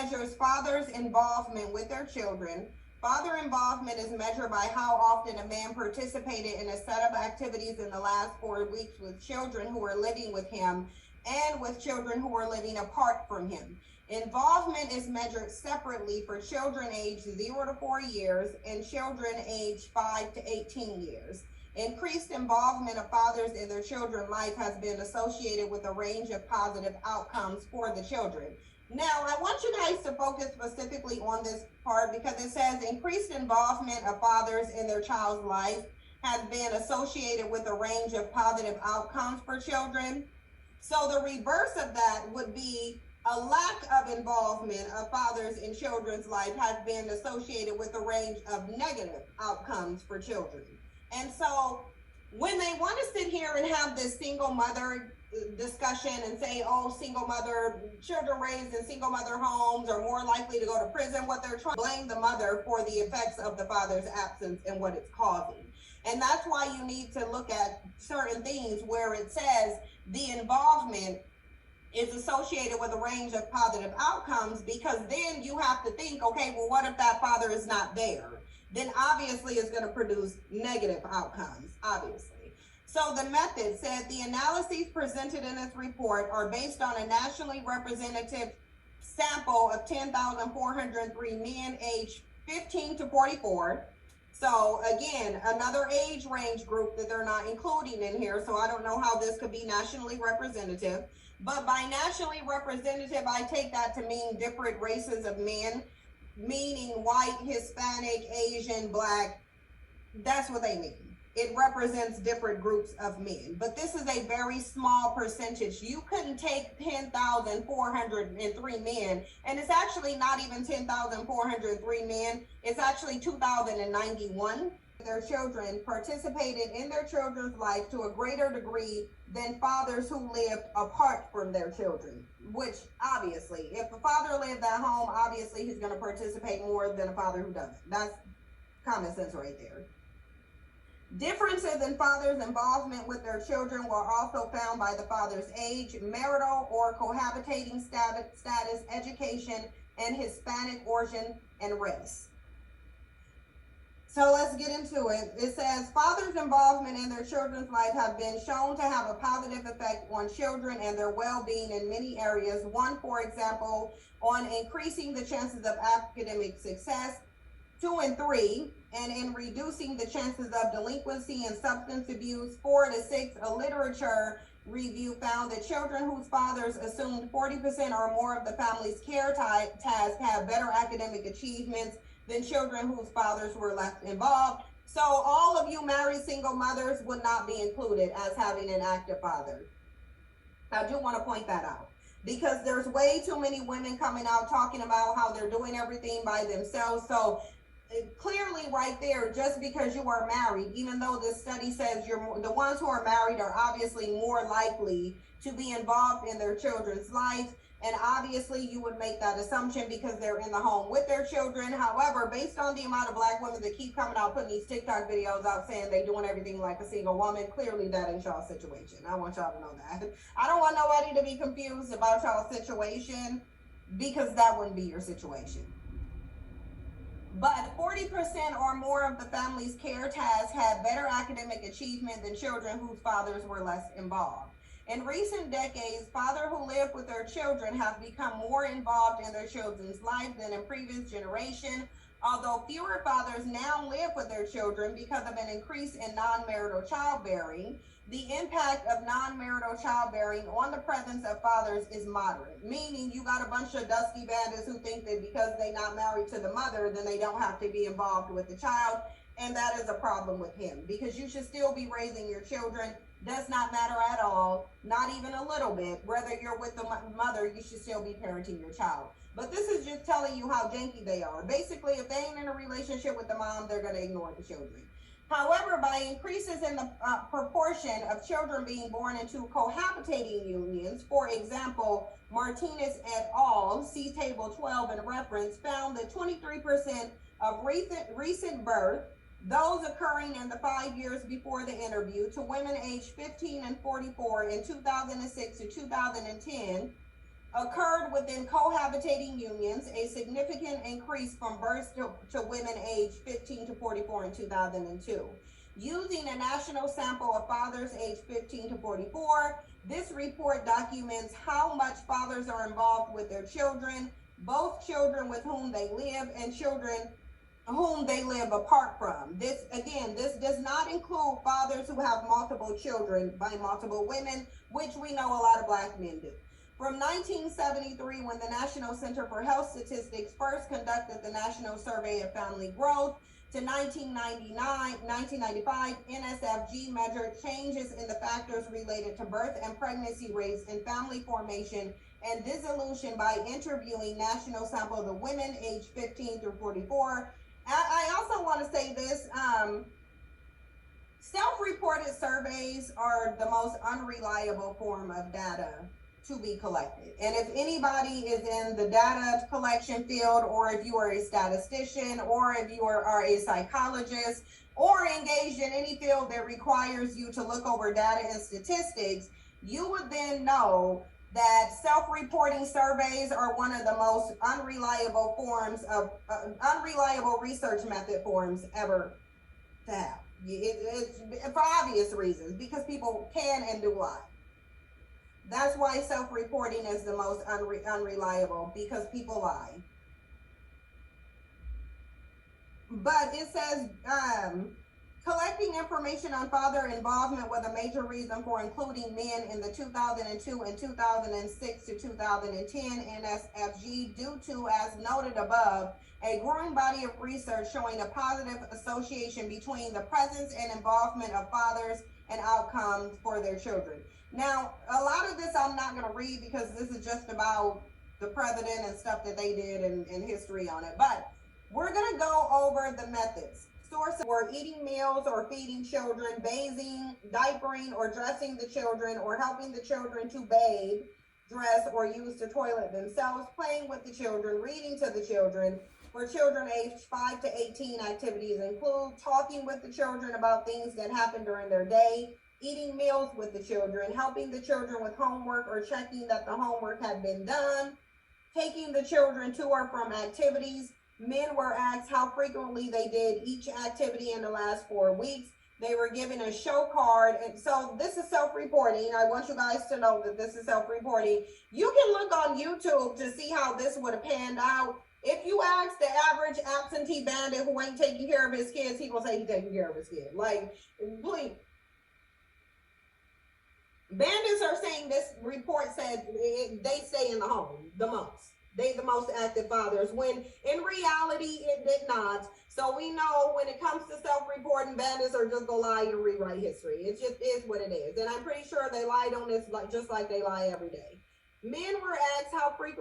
measures fathers' involvement with their children. Father involvement is measured by how often a man participated in a set of activities in the last 4 weeks with children who are living with him and with children who are living apart from him. Involvement is measured separately for children aged 0 to 4 years and children aged 5 to 18 years. Increased involvement of fathers in their children's life has been associated with a range of positive outcomes for the children. Now, I want you guys to focus specifically on this part because it says increased involvement of fathers in their child's life has been associated with a range of positive outcomes for children. So the reverse of that would be a lack of involvement of fathers in children's life has been associated with a range of negative outcomes for children. And so when they want to sit here and have this single mother discussion and say, oh, single mother, children raised in single mother homes are more likely to go to prison, what they're trying to blame the mother for the effects of the father's absence and what it's causing. And that's why you need to look at certain things where it says the involvement is associated with a range of positive outcomes, because then you have to think, okay, well, what if that father is not there? Then obviously it's going to produce negative outcomes, obviously. So the method said the analyses presented in this report are based on a nationally representative sample of 10,403 men aged 15 to 44. So again, another age range group that they're not including in here. So I don't know how this could be nationally representative. But by nationally representative, I take that to mean different races of men, meaning white, Hispanic, Asian, Black. That's what they mean. It represents different groups of men, but this is a very small percentage. You couldn't take 10,403 men, and it's actually not even 10,403 men. It's actually 2,091. Their children participated in their children's life to a greater degree than fathers who lived apart from their children, which obviously, if a father lived at home, obviously he's going to participate more than a father who doesn't. That's common sense right there. Differences in fathers' involvement with their children were also found by the father's age, marital or cohabitating status, education, and Hispanic origin and race. So let's get into it. It says fathers' involvement in their children's life have been shown to have a positive effect on children and their well-being in many areas. One, for example, on increasing the chances of academic success. 2 and 3, and in reducing the chances of delinquency and substance abuse. 4 to 6, a literature review found that children whose fathers assumed 40% or more of the family's care task have better academic achievements than children whose fathers were less involved. So all of you married single mothers would not be included as having an active father. I do want to point that out, because there's way too many women coming out talking about how they're doing everything by themselves. So clearly right there, just because you are married, even though this study says the ones who are married are obviously more likely to be involved in their children's life. And obviously you would make that assumption because they're in the home with their children. However, based on the amount of Black women that keep coming out putting these TikTok videos out saying they doing everything like a single woman, clearly that ain't y'all's situation. I want y'all to know that. I don't want nobody to be confused about y'all's situation, because that wouldn't be your situation. But 40% or more of the family's care tasks had better academic achievement than children whose fathers were less involved. In recent decades, fathers who live with their children have become more involved in their children's life than in previous generation. Although fewer fathers now live with their children because of an increase in non-marital childbearing, the impact of non-marital childbearing on the presence of fathers is moderate. Meaning you got a bunch of dusty bandits who think that because they're not married to the mother, then they don't have to be involved with the child. And that is a problem with him, because you should still be raising your children. Does not matter at all, not even a little bit. Whether you're with the mother, you should still be parenting your child. But this is just telling you how janky they are. Basically, if they ain't in a relationship with the mom, they're going to ignore the children. However, by increases in the proportion of children being born into cohabitating unions, for example, Martinez et al., see table 12 in reference, found that 23% of recent birth, those occurring in the 5 years before the interview, to women aged 15 and 44 in 2006 to 2010, occurred within cohabitating unions, a significant increase from births to women aged 15 to 44 in 2002. Using a national sample of fathers aged 15 to 44, this report documents how much fathers are involved with their children, both children with whom they live and children whom they live apart from. This does not include fathers who have multiple children by multiple women, which we know a lot of black men do. From 1973, when the National Center for Health Statistics first conducted the National Survey of Family Growth, to 1995, NSFG measured changes in the factors related to birth and pregnancy rates and family formation and dissolution by interviewing national samples of women aged 15 through 44. I also want to say this, self-reported surveys are the most unreliable form of data to be collected. And if anybody is in the data collection field, or if you are a statistician, or if you are a psychologist, or engaged in any field that requires you to look over data and statistics, you would then know that self-reporting surveys are one of the most unreliable forms of unreliable research method forms ever to have. It's for obvious reasons, because people can and do lie. That's why self-reporting is the most unreliable, because people lie. But it says, collecting information on father involvement was a major reason for including men in the 2002 and 2006 to 2010 NSFG due to, as noted above, a growing body of research showing a positive association between the presence and involvement of fathers and outcomes for their children. Now, a lot of this I'm not going to read because this is just about the president and stuff that they did and history on it. But we're going to go over the methods. Sources were eating meals or feeding children, bathing, diapering, or dressing the children, or helping the children to bathe, dress, or use the toilet themselves, playing with the children, reading to the children. For children aged 5 to 18, activities include talking with the children about things that happened during their day, eating meals with the children, helping the children with homework or checking that the homework had been done, taking the children to or from activities. Men were asked how frequently they did each activity in the last 4 weeks. They were given a show card. And so this is self-reporting. I want you guys to know that this is self-reporting. You can look on YouTube to see how this would have panned out. If you ask the average absentee bandit who ain't taking care of his kids, he will say he's taking care of his kids. Like, please. Bandits are saying this report said they stay in the home the most. They the most active fathers, when in reality it did not. So we know when it comes to self-reporting, bandits are just gonna lie and rewrite history. It just is what it is. And I'm pretty sure they lied on this just like they lie every day. Men were asked how frequently